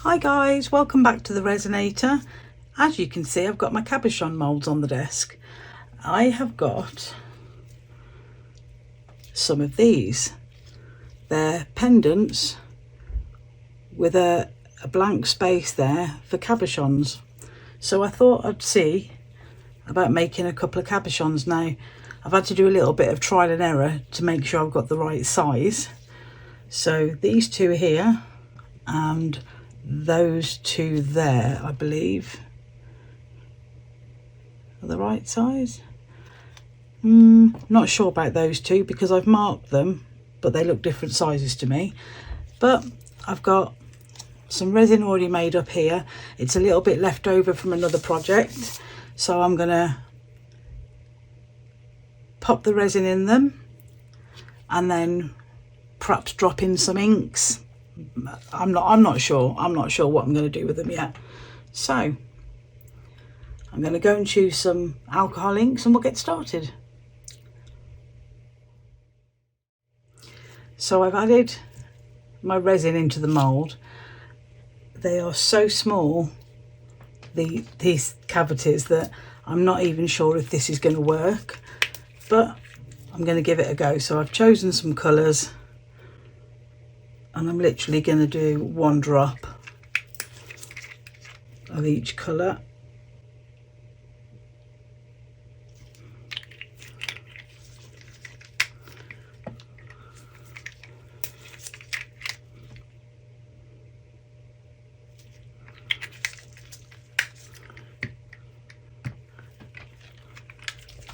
Hi guys, welcome back to the Resinator. As you can see, I've got my Cabochon moulds on the desk. I have got some of these. They're pendants with a blank space there for cabochons. So I thought I'd see about making a couple of cabochons. Now, I've had to do a little bit of trial and error to make sure I've got the right size. So these two here and those two there, I believe, are the right size. Not sure about those two because I've marked them, but they look different sizes to me. But I've got some resin already made up here. It's a little bit left over from another project, so I'm gonna pop the resin in them and then perhaps drop in some inks. I'm not sure what I'm going to do with them yet. So I'm going to go and choose some alcohol inks and we'll get started. So I've added my resin into the mould. They are so small, these cavities, that I'm not even sure if this is going to work, but I'm going to give it a go. So I've chosen some colours and I'm literally going to do one drop of each colour.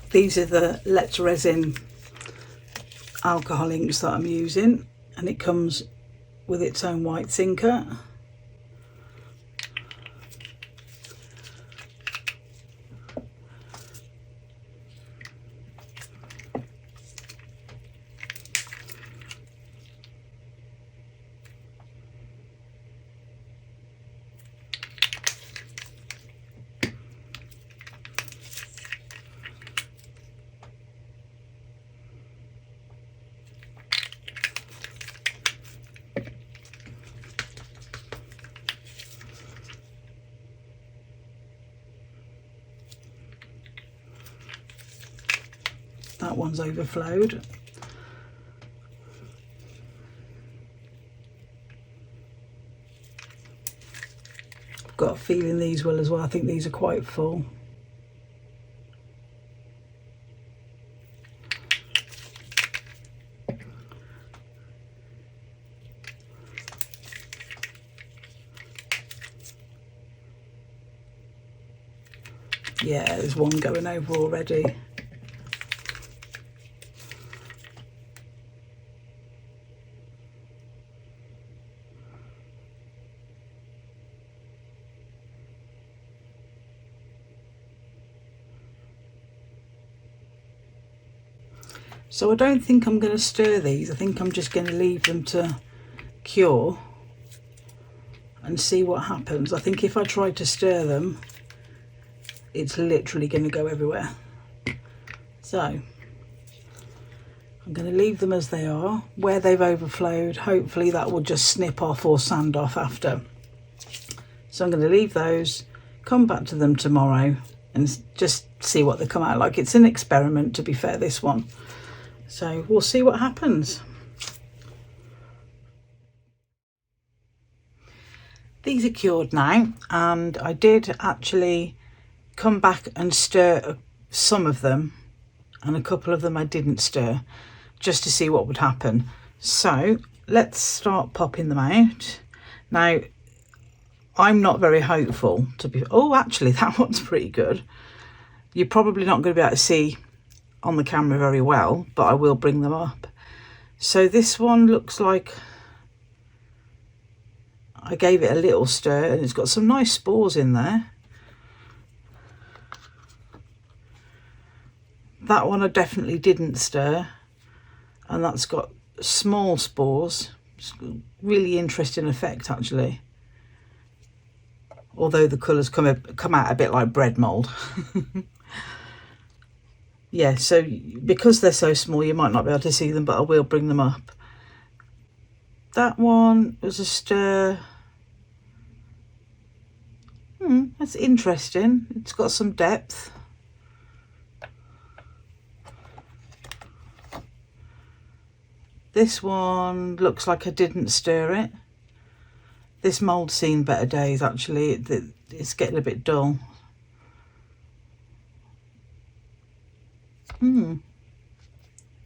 These are the Let's Resin alcohol inks that I'm using, and it comes with its own white sinker. That one's overflowed. I've got a feeling these will as well. I think these are quite full. Yeah, there's one going over already. So I don't think I'm going to stir these. I think I'm just going to leave them to cure and see what happens. I think if I try to stir them, it's literally going to go everywhere. So I'm going to leave them as they are. Where they've overflowed, hopefully that will just snip off or sand off after. So I'm going to leave those, come back to them tomorrow and just see what they come out like. It's an experiment, to be fair, this one. So we'll see what happens. These are cured now, and I did actually come back and stir some of them, and a couple of them I didn't stir, just to see what would happen. So let's start popping them out. Now, I'm not very hopeful to be... Oh, actually, that one's pretty good. You're probably not going to be able to see on the camera very well, but I will bring them up. So this one looks like I gave it a little stir and it's got some nice spores in there. That one I definitely didn't stir, and that's got small spores. It's a really interesting effect actually, although the colours come out a bit like bread mould. Yeah, so because they're so small you might not be able to see them, but I will bring them up. That one was a stir. That's interesting. It's got some depth. This one looks like I didn't stir it. This mould's seen better days actually. It's getting a bit dull.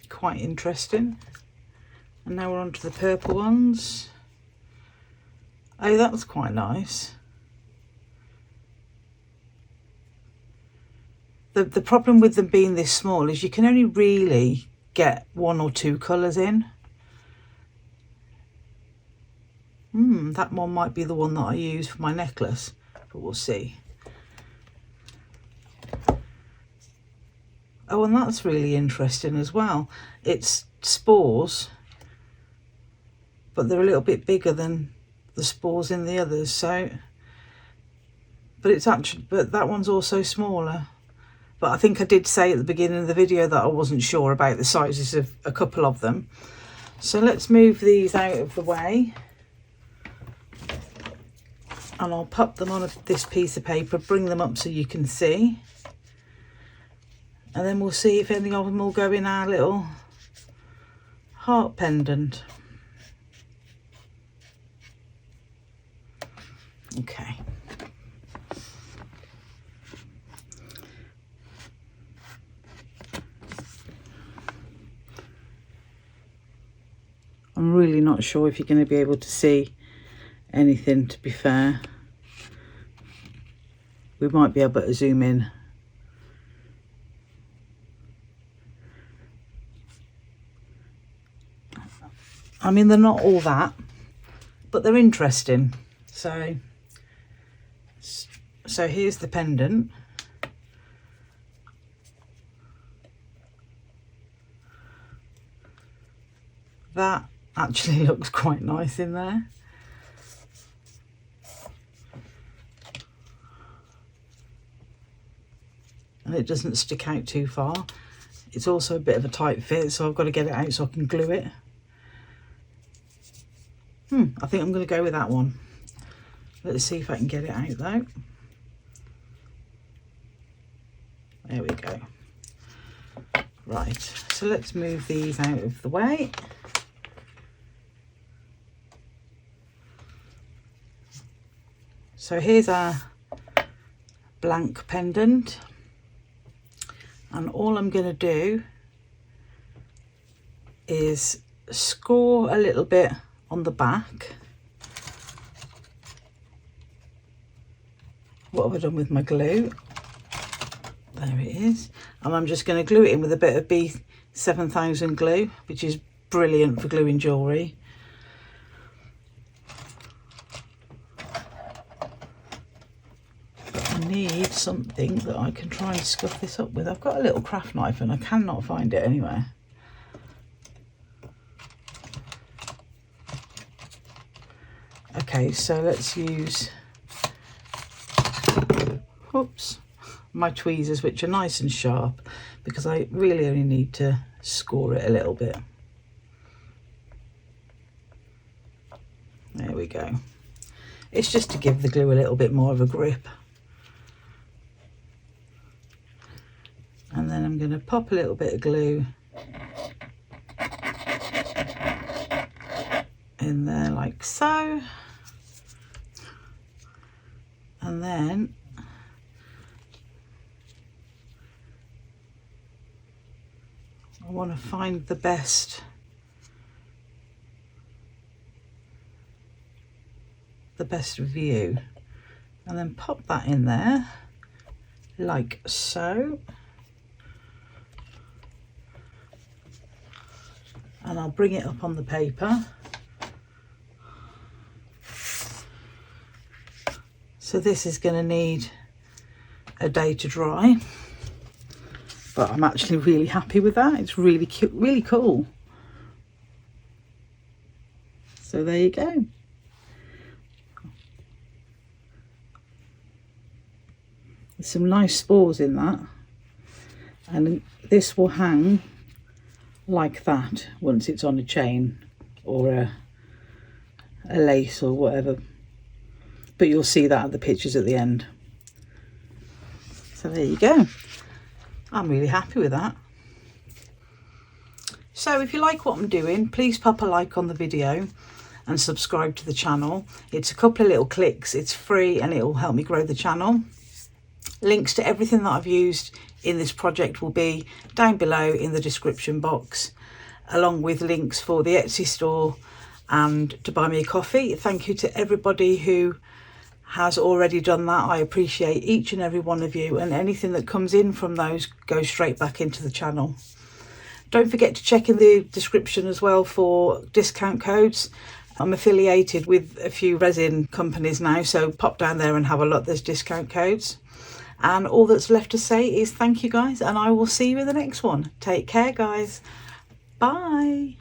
Quite interesting. And now we're on to the purple ones. Oh, that was quite nice. The problem with them being this small is you can only really get 1 or 2 colours in. That one might be the one that I use for my necklace, but we'll see. Oh, and that's really interesting as well. It's spores, but they're a little bit bigger than the spores in the others. So, but that one's also smaller. But I think I did say at the beginning of the video that I wasn't sure about the sizes of a couple of them. So let's move these out of the way. And I'll pop them on this piece of paper, bring them up so you can see. And then we'll see if any of them will go in our little heart pendant. Okay. I'm really not sure if you're going to be able to see anything, to be fair. We might be able to zoom in. I mean, they're not all that, but they're interesting. So here's the pendant. That actually looks quite nice in there. And it doesn't stick out too far. It's also a bit of a tight fit, so I've got to get it out so I can glue it. I think I'm going to go with that one. Let's see if I can get it out though. There we go. Right, so let's move these out of the way. So here's our blank pendant. And all I'm going to do is score a little bit on the back. What have I done with my glue? There it is. And I'm just going to glue it in with a bit of B7000 glue, which is brilliant for gluing jewellery. But I need something that I can try and scuff this up with. I've got a little craft knife and I cannot find it anywhere. Okay, so let's use, my tweezers, which are nice and sharp, because I really only need to score it a little bit. There we go. It's just to give the glue a little bit more of a grip. And then I'm going to pop a little bit of glue in there like so. And then I want to find the best view, and then pop that in there like so. And I'll bring it up on the paper. So this is going to need a day to dry, but I'm actually really happy with that. It's really cute, really cool. So there you go. There's some nice spores in that, and this will hang like that once it's on a chain or a lace or whatever. but you'll see that at the pictures at the end. So there you go. I'm really happy with that. So if you like what I'm doing, please pop a like on the video and subscribe to the channel. It's a couple of little clicks, it's free, and it will help me grow the channel. Links to everything that I've used in this project will be down below in the description box, along with links for the Etsy store and to buy me a coffee. Thank you to everybody who has already done that. I appreciate each and every one of you, and anything that comes in from those goes straight back into the channel. Don't forget to check in the description as well for discount codes. I'm affiliated with a few resin companies now, so pop down there and have a look. There's discount codes. And all that's left to say is thank you guys, and I will see you in the next one. Take care, guys. Bye.